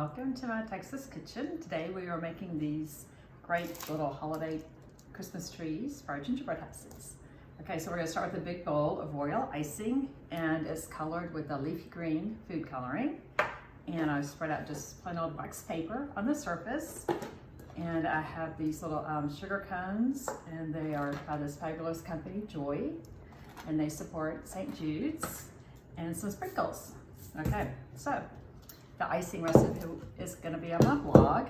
Welcome to my Texas kitchen. Today we are making these great little holiday Christmas trees for our gingerbread houses. Okay, so we're going to start with a big bowl of royal icing, and it's colored with a leafy green food coloring. And I've spread out just plain old wax paper on the surface. And I have these little sugar cones, and they are by this fabulous company, Joy, and they support St. Jude's, and some sprinkles. Okay, so the icing recipe is going to be on my blog,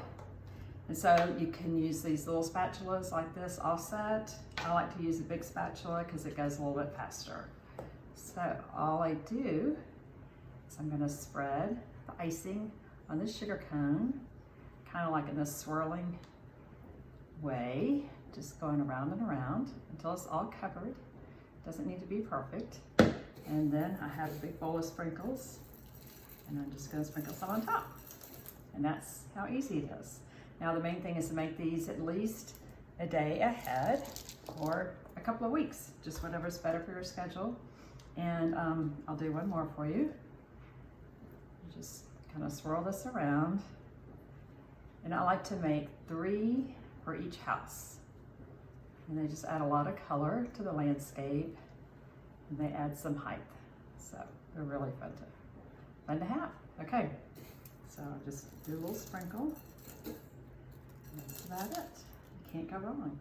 and so you can use these little spatulas like this offset. I like to use a big spatula because it goes a little bit faster. So all I do is I'm going to spread the icing on this sugar cone, kind of like in this swirling way, just going around and around until it's all covered. Doesn't need to be perfect. And then I have a big bowl of sprinkles, and I'm just going to sprinkle some on top. And that's how easy it is. Now the main thing is to make these at least a day ahead or a couple of weeks, just whatever's better for your schedule. And I'll do one more for you. Just kind of swirl this around. And I like to make 3 for each house. And they just add a lot of color to the landscape, and they add some height. So they're really fun to have. Okay, so just do a little sprinkle. That's about it. You can't go wrong.